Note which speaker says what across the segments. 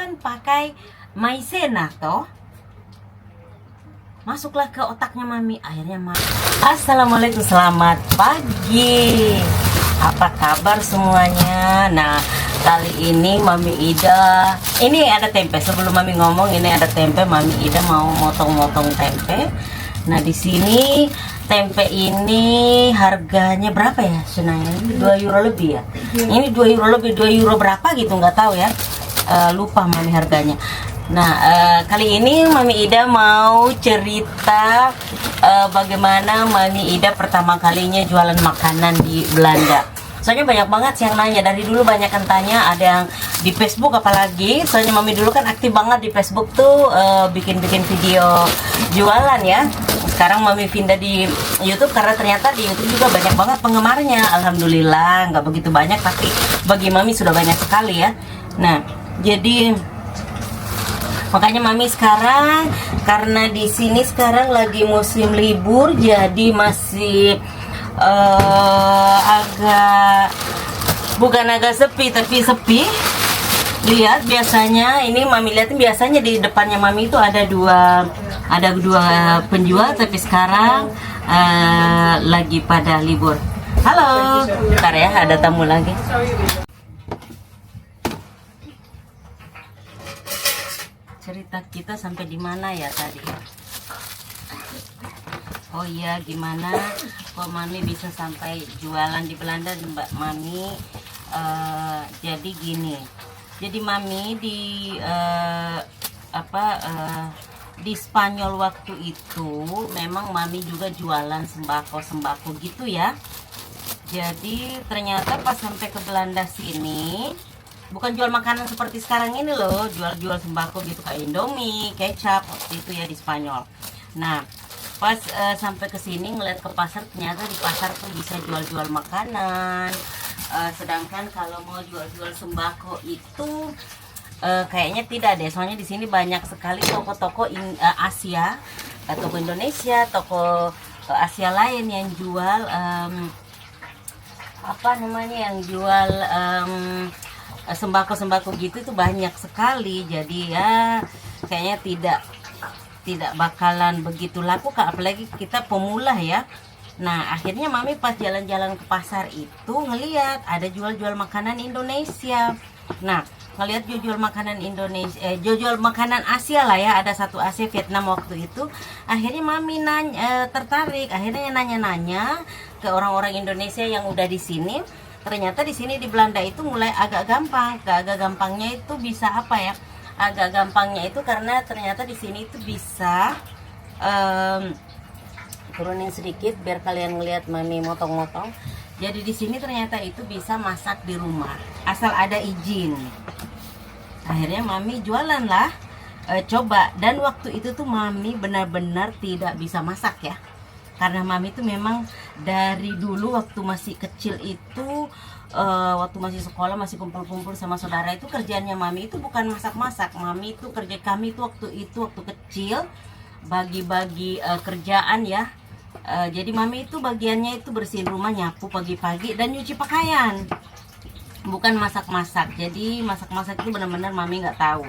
Speaker 1: kan pakai maizena toh. Masuklah ke otaknya Mami, akhirnya Mami. Assalamualaikum, selamat pagi. Apa kabar semuanya? Nah, kali ini Mami Ida, ini ada tempe. Sebelum Mami ngomong, ini ada tempe. Mami Ida mau motong-motong tempe. Nah, di sini tempe ini harganya berapa ya, Sunaya? 2 euro lebih ya? Ini 2 euro lebih, 2 euro berapa gitu, nggak tahu ya. Lupa Mami harganya. Nah, kali ini Mami Ida mau cerita bagaimana Mami Ida pertama kalinya jualan makanan di Belanda. Soalnya banyak banget sih yang nanya, dari dulu banyak yang tanya, ada yang di Facebook apalagi. Soalnya Mami dulu kan aktif banget di Facebook tuh, bikin-bikin video jualan ya. Sekarang Mami pindah di YouTube karena ternyata di YouTube juga banyak banget penggemarnya. Alhamdulillah, nggak begitu banyak, tapi bagi Mami sudah banyak sekali ya. Nah, jadi makanya Mami sekarang, karena di sini sekarang lagi musim libur, jadi masih bukan agak sepi, tapi sepi. Lihat, biasanya ini Mami lihatin, biasanya di depannya Mami itu ada dua penjual, tapi sekarang lagi pada libur. Halo, bentar ya, ada tamu lagi. Cerita kita sampai di mana ya tadi? Oh iya, gimana kok Mami bisa sampai jualan di Belanda, Mbak Mami? Jadi gini, jadi Mami di Spanyol waktu itu memang Mami juga jualan sembako gitu ya. Jadi ternyata pas sampai ke Belanda sini, bukan jual makanan seperti sekarang ini loh, jual sembako gitu kayak Indomie, kecap waktu itu ya di Spanyol. Nah, pas sampai ke sini ngeliat ke pasar, ternyata di pasar tuh bisa jual-jual makanan. Sedangkan kalau mau jual-jual sembako itu kayaknya tidak deh. Soalnya di sini banyak sekali toko-toko Asia, toko Indonesia, toko Asia lain yang jual yang jual sembako-sembako gitu itu banyak sekali. Jadi ya kayaknya tidak bakalan begitu laku, apalagi kita pemula ya. Nah, akhirnya Mami pas jalan-jalan ke pasar itu ngeliat ada jual-jual makanan Indonesia. Nah, ngeliat jual makanan Indonesia, jual makanan Asia lah ya, ada satu Asia Vietnam waktu itu. Akhirnya Mami tertarik, akhirnya nanya-nanya ke orang-orang Indonesia yang udah di sini. Ternyata di sini di Belanda itu mulai agak gampang. Agak gampangnya itu bisa apa ya? Agak gampangnya itu karena ternyata di sini itu bisa turunin sedikit biar kalian ngelihat Mami motong-motong. Jadi di sini ternyata itu bisa masak di rumah asal ada izin. Akhirnya Mami jualan lah, coba. Dan waktu itu tuh Mami benar-benar tidak bisa masak ya, karena Mami itu memang dari dulu waktu masih kecil itu, waktu masih sekolah, masih kumpul-kumpul sama saudara, itu kerjaannya Mami itu bukan masak-masak. Mami itu kami itu waktu kecil bagi-bagi kerjaan ya. Jadi Mami itu bagiannya itu bersihin rumah, nyapu pagi-pagi, dan nyuci pakaian, bukan masak-masak. Jadi masak-masak itu benar-benar Mami nggak tahu.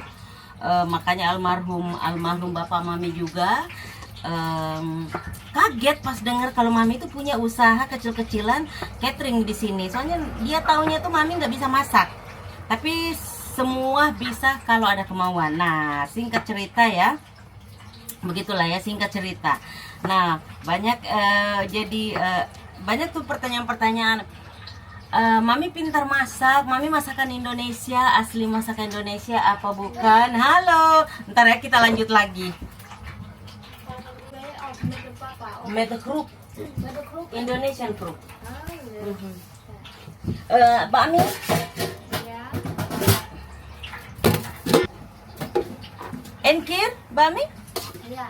Speaker 1: Makanya almarhum bapak Mami juga kaget pas dengar kalau Mami itu punya usaha kecil-kecilan catering di sini. Soalnya dia taunya tuh Mami nggak bisa masak, tapi semua bisa kalau ada kemauan. Nah, singkat cerita ya, begitulah ya, singkat cerita. Nah, banyak banyak tuh pertanyaan-pertanyaan. Mami pintar masak, Mami masakan Indonesia, asli masakan Indonesia apa bukan? Halo, ntar ya kita lanjut lagi. Medekrup, Indonesian Group. Mbak Ami? Enkir, Mbak Ami?
Speaker 2: Ya.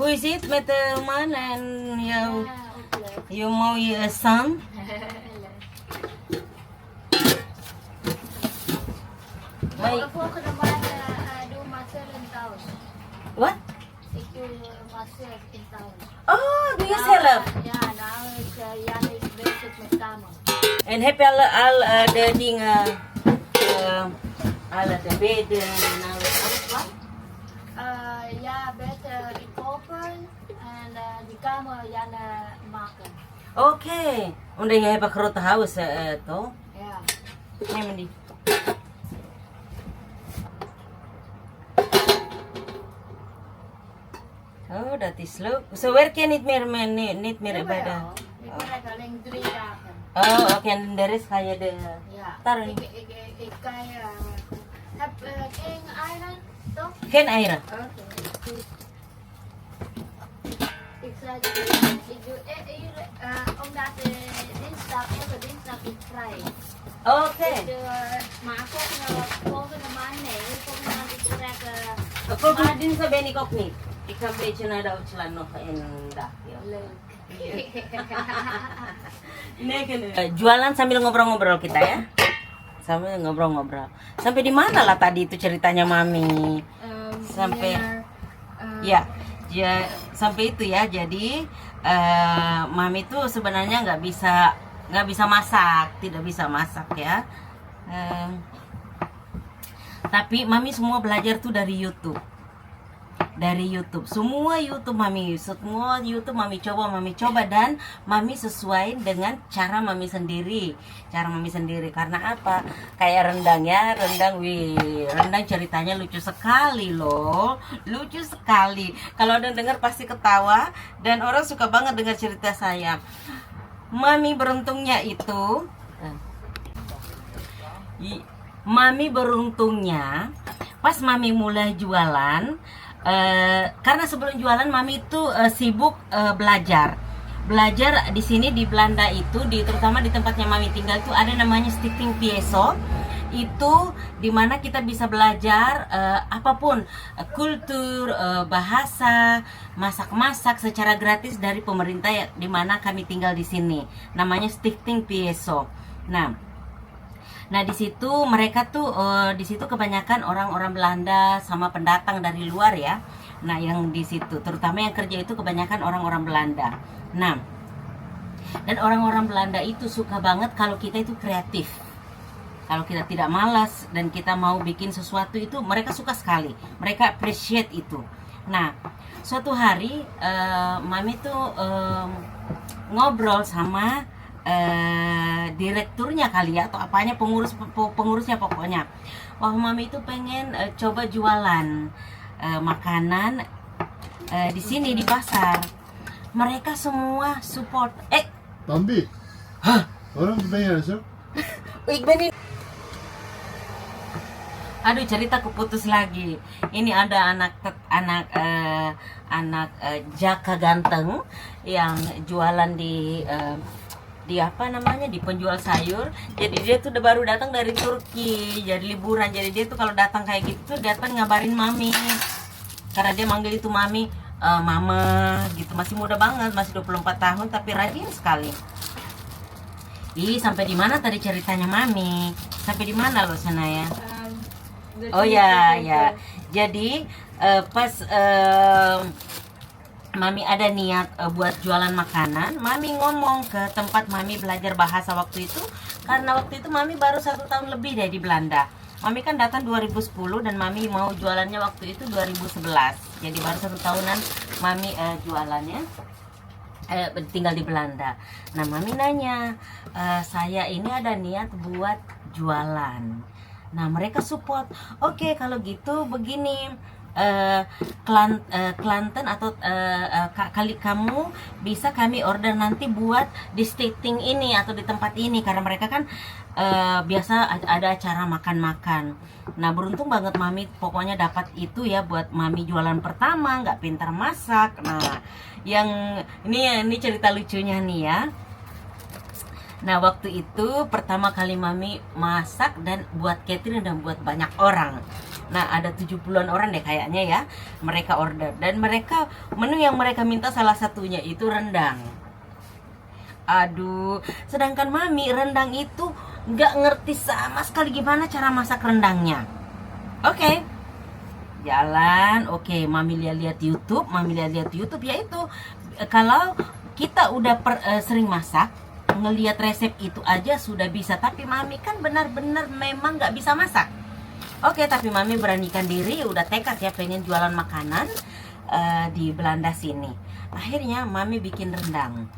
Speaker 1: Who is it, met man and you mau son? Baik.
Speaker 2: Aku naman do master in town.
Speaker 1: What?
Speaker 2: Itu master in town.
Speaker 1: Oh, do you sell it?
Speaker 2: Yeah, now it's yan is basic magkano.
Speaker 1: And happy al the ding Alla de beden en alles va?
Speaker 2: Ja, beter die kopen en die kamer Janne maken.
Speaker 1: Oké. Omdat je hebt een grote huis, toch?
Speaker 2: Ja.
Speaker 1: Nee, maar die. Oh, dat is leuk. Zo werk je niet meer, niet meer bij de...
Speaker 2: Jawel. Ik werk alleen 3 dagen.
Speaker 1: Oh, oké. En de rest ga je de...
Speaker 2: Ja.
Speaker 1: Taruh.
Speaker 2: Ik kan heb geen eieren, toch?
Speaker 1: Geen eieren.
Speaker 2: Oké, goed. Ik zei, ik doe omdat elke dinsdag is vrij.
Speaker 1: Oké.
Speaker 2: Maar volgende maand nee, volgende maand ik werk
Speaker 1: Volgende dinsdag ben ik ook niet. Ik ga een beetje naar Duitsland nog een dag. Ja.
Speaker 2: leuk.
Speaker 1: Jualan sambil ngobrol-ngobrol kita ya. Sambil ngobrol-ngobrol. Sampai di mana lah tadi itu ceritanya Mami? Sampai ya, sampai itu ya. Jadi Mami tuh sebenarnya nggak bisa masak, tidak bisa masak ya. Tapi Mami semua belajar tuh dari YouTube. Semua YouTube Mami coba dan Mami sesuai dengan cara Mami sendiri. Karena apa? Kayak rendang ya, rendang ceritanya lucu sekali loh. Lucu sekali. Kalau ada dengar pasti ketawa dan orang suka banget dengar cerita saya. Mami beruntungnya pas Mami mulai jualan. Karena sebelum jualan Mami itu sibuk belajar di sini di Belanda itu, terutama di tempatnya Mami tinggal itu ada namanya Stichting Pieso. Itu dimana kita bisa belajar apapun, kultur, bahasa, masak-masak secara gratis dari pemerintah ya, dimana kami tinggal di sini. Namanya Stichting Pieso. Nah di situ mereka tuh di situ kebanyakan orang-orang Belanda sama pendatang dari luar ya. Nah yang di situ terutama yang kerja itu kebanyakan orang-orang Belanda. Nah dan orang-orang Belanda itu suka banget kalau kita itu kreatif. Kalau kita tidak malas dan kita mau bikin sesuatu itu mereka suka sekali. Mereka appreciate itu. Nah suatu hari Mami tuh ngobrol sama direkturnya kali ya, atau apanya, pengurusnya pokoknya. Wah Mami itu pengen coba jualan makanan di sini di pasar. Mereka semua support.
Speaker 3: Bambi.
Speaker 1: Hah?
Speaker 3: Waarom ben jij zo?
Speaker 1: Ik ben ini. Aduh cerita keputus lagi. Ini ada anak Jaka ganteng yang jualan di apa namanya, di penjual sayur. Jadi dia tuh udah baru datang dari Turki, jadi liburan. Jadi dia tuh kalau datang kayak gitu tuh datang ngabarin Mami, karena dia manggil itu Mami, Mama gitu. Masih muda banget, masih 24 tahun tapi rajin sekali. Sampai di mana tadi ceritanya Mami? Sampai di mana loh sana ya? Oh ya. Jadi pas Mami ada niat buat jualan makanan, Mami ngomong ke tempat Mami belajar bahasa waktu itu, karena waktu itu Mami baru 1 tahun lebih deh di Belanda. Mami kan datang 2010 dan Mami mau jualannya waktu itu 2011. Jadi baru 1 tahunan Mami jualannya tinggal di Belanda. Nah Mami nanya, saya ini ada niat buat jualan. Nah mereka support. Oke, kalau gitu begini, Klanten atau kali kamu bisa kami order nanti buat di Stichting ini atau di tempat ini, karena mereka kan biasa ada acara makan-makan. Nah beruntung banget Mami pokoknya dapat itu ya buat Mami jualan pertama, nggak pintar masak. Nah yang ini cerita lucunya nih ya. Nah waktu itu pertama kali Mami masak dan buat catering dan buat banyak orang. Nah ada 70-an orang deh kayaknya ya, mereka order. Dan mereka, menu yang mereka minta salah satunya itu rendang. Aduh, sedangkan Mami rendang itu nggak ngerti sama sekali gimana cara masak rendangnya. Oke, jalan. Oke, Mami lihat YouTube ya itu. Kalau kita udah sering masak, ngelihat resep itu aja sudah bisa. Tapi Mami kan benar-benar memang nggak bisa masak. Oke, tapi mami beranikan diri, udah tekad ya pengen jualan makanan di Belanda sini. Akhirnya mami bikin rendang.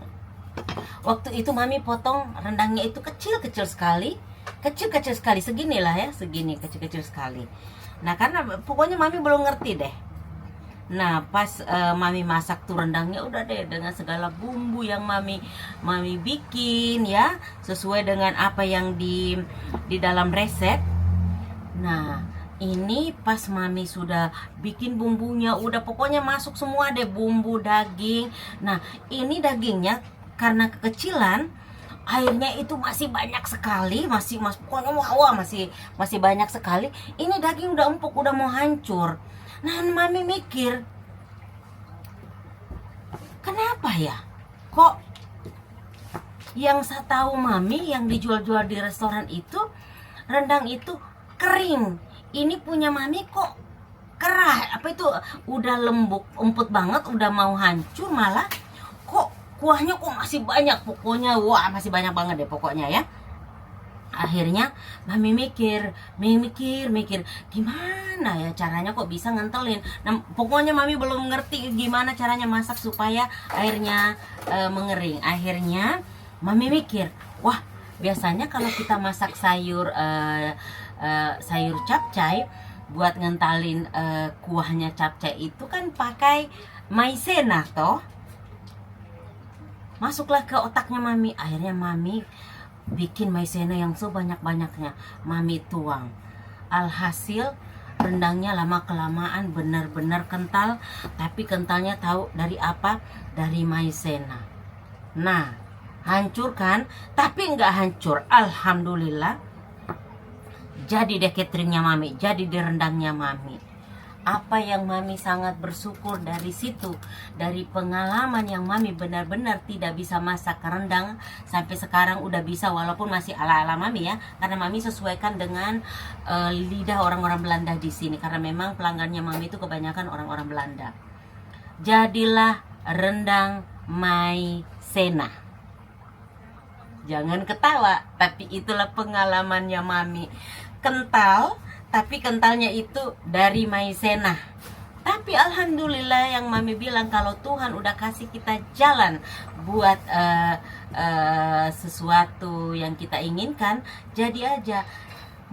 Speaker 1: Waktu itu mami potong rendangnya itu kecil-kecil sekali, kecil-kecil sekali, seginilah ya, segini kecil-kecil sekali. Nah karena pokoknya mami belum ngerti deh. Nah pas mami masak tuh rendangnya udah deh dengan segala bumbu yang mami bikin ya, sesuai dengan apa yang di dalam resep. Nah ini pas mami sudah bikin bumbunya, udah pokoknya masuk semua deh, bumbu, daging. Nah ini dagingnya karena kekecilan, airnya itu masih banyak sekali, pokoknya wah masih banyak sekali. Ini daging udah empuk, udah mau hancur. Nah mami mikir, kenapa ya kok yang saya tahu mami yang dijual-jual di restoran itu rendang itu kering, ini punya mami kok kerah, apa itu udah lembut, empuk banget, udah mau hancur, malah kok kuahnya kok masih banyak. Pokoknya wah masih banyak banget deh pokoknya ya. Akhirnya mami mikir gimana ya caranya kok bisa ngentelin. Nah pokoknya mami belum ngerti gimana caranya masak supaya airnya mengering. Akhirnya mami mikir, wah biasanya kalau kita masak sayur capcay, buat ngentalin kuahnya capcay itu kan pakai maizena toh. Masuklah ke otaknya mami. Akhirnya mami bikin maizena yang sebanyak-banyaknya, mami tuang. Alhasil rendangnya lama kelamaan benar-benar kental. Tapi kentalnya tahu dari apa? Dari maizena. Nah hancur kan? Tapi nggak hancur, alhamdulillah. Jadi deh cateringnya mami, jadi deh rendangnya mami. Apa yang mami sangat bersyukur dari situ, dari pengalaman yang mami benar-benar tidak bisa masak rendang, sampai sekarang udah bisa, walaupun masih ala-ala mami ya, karena mami sesuaikan dengan lidah orang-orang Belanda di sini, karena memang pelanggannya mami itu kebanyakan orang-orang Belanda. Jadilah rendang maizena. Jangan ketawa, tapi itulah pengalamannya mami. Kental, tapi kentalnya itu dari maizena. Tapi alhamdulillah yang mami bilang, kalau Tuhan udah kasih kita jalan buat sesuatu yang kita inginkan, jadi aja.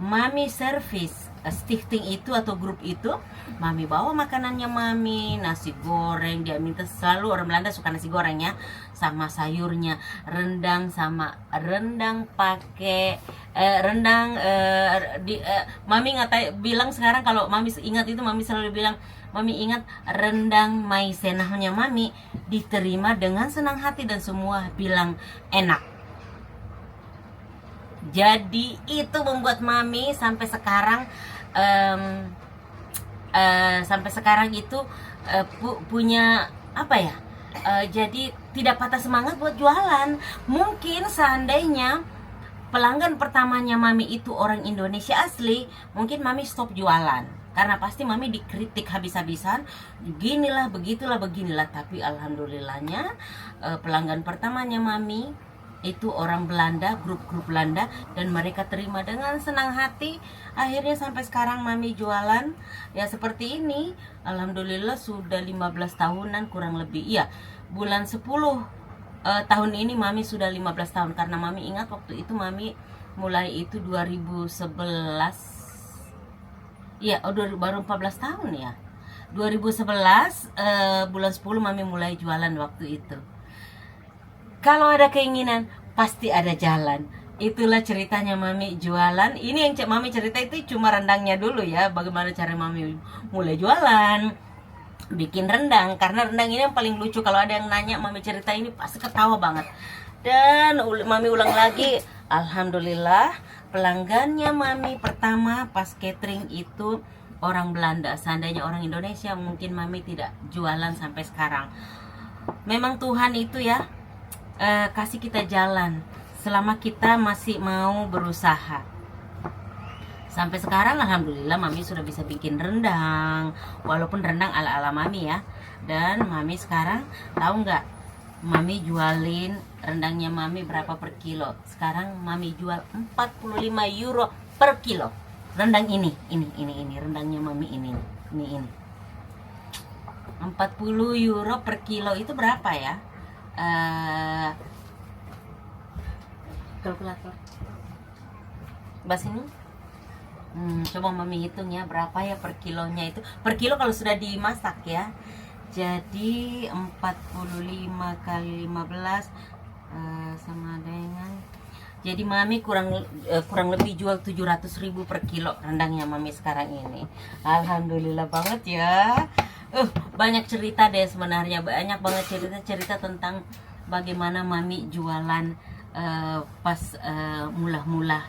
Speaker 1: Mami service stichting itu atau grup itu, mami bawa makanannya mami, nasi goreng, dia minta, selalu orang Belanda suka nasi goreng ya, sama sayurnya, rendang sama rendang pakai mami bilang sekarang, kalau mami ingat itu, mami selalu bilang, mami ingat rendang maizenahnya mami diterima dengan senang hati dan semua bilang enak. Jadi itu membuat mami sampai sekarang itu punya apa ya? Jadi tidak patah semangat buat jualan. Mungkin seandainya pelanggan pertamanya mami itu orang Indonesia asli, mungkin mami stop jualan, karena pasti mami dikritik habis-habisan, beginilah, begitulah, beginilah. Tapi alhamdulillahnya pelanggan pertamanya mami itu orang Belanda, grup-grup Belanda, dan mereka terima dengan senang hati. Akhirnya sampai sekarang mami jualan ya seperti ini. Alhamdulillah sudah 15 tahunan kurang lebih. Iya, bulan 10 tahun ini mami sudah 15 tahun. Karena mami ingat waktu itu mami mulai itu 2011. Iya, baru 14 tahun ya. 2011 bulan 10 mami mulai jualan waktu itu. Kalau ada keinginan, pasti ada jalan. Itulah ceritanya mami jualan. Ini yang mami cerita itu cuma rendangnya dulu ya. Bagaimana cara mami mulai jualan, bikin rendang. Karena rendang ini yang paling lucu. Kalau ada yang nanya mami cerita ini, pasti ketawa banget. Dan mami ulang lagi, alhamdulillah pelanggannya mami pertama pas catering itu orang Belanda. Seandainya orang Indonesia, mungkin mami tidak jualan sampai sekarang. Memang Tuhan itu ya, kasih kita jalan selama kita masih mau berusaha. Sampai sekarang alhamdulillah mami sudah bisa bikin rendang, walaupun rendang ala-ala mami ya. Dan mami sekarang tahu nggak, mami jualin rendangnya mami berapa per kilo? Sekarang mami jual 45 euro per kilo. rendang ini rendangnya mami ini 40 euro per kilo itu berapa ya? Kalkulator bahas ini. Coba mami hitung ya berapa ya per kilonya itu. Per kilo kalau sudah dimasak ya. Jadi 45 kali 15 sama dengan, jadi mami kurang lebih jual 700.000 per kilo rendangnya mami sekarang ini. Alhamdulillah banget ya. Banyak cerita deh sebenarnya, banyak banget cerita tentang bagaimana mami jualan pas mula-mula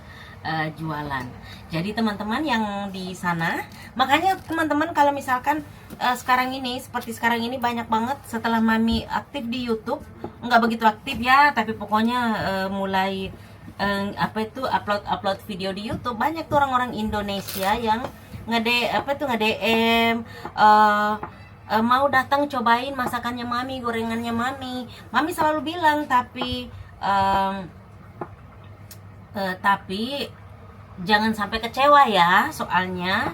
Speaker 1: jualan. Jadi teman-teman yang di sana, makanya teman-teman kalau misalkan sekarang ini seperti sekarang ini banyak banget setelah mami aktif di YouTube, nggak begitu aktif ya, tapi pokoknya mulai upload video di YouTube, banyak tuh orang-orang Indonesia yang nge-DM mau datang cobain masakannya mami, gorengannya mami. Mami selalu bilang tapi jangan sampai kecewa ya, soalnya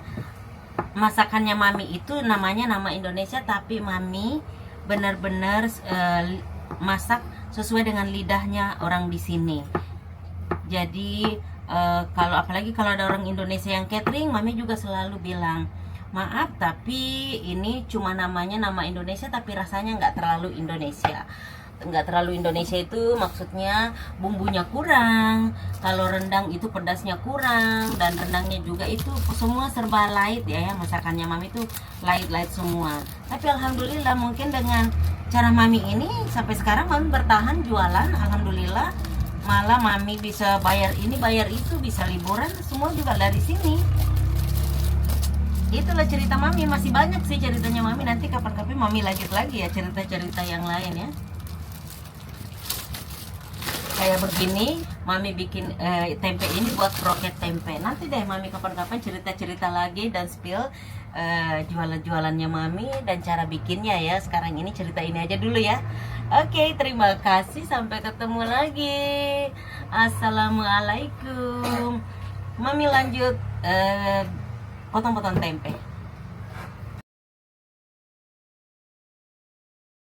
Speaker 1: masakannya mami itu namanya nama Indonesia, tapi mami benar-benar masak sesuai dengan lidahnya orang di sini. Jadi apalagi kalau ada orang Indonesia yang catering, mami juga selalu bilang, maaf tapi ini cuma namanya nama Indonesia tapi rasanya nggak terlalu Indonesia. Nggak terlalu Indonesia itu maksudnya bumbunya kurang, kalau rendang itu pedasnya kurang, dan rendangnya juga itu semua serba light ya, masakannya mami itu light semua. Tapi alhamdulillah mungkin dengan cara mami ini sampai sekarang mami bertahan jualan, alhamdulillah. Malah mami bisa bayar ini bayar itu, bisa liburan semua juga dari sini. Itulah cerita mami, masih banyak sih ceritanya mami, nanti kapan-kapan mami lanjut lagi ya cerita-cerita yang lain ya. Kayak begini mami bikin tempe ini buat kroket tempe. Nanti deh mami kapan-kapan cerita-cerita lagi dan spill jualan-jualannya mami dan cara bikinnya ya. Sekarang ini cerita ini aja dulu ya. Oke, terima kasih, sampai ketemu lagi. Assalamualaikum. Mami lanjut potong-potong tempe.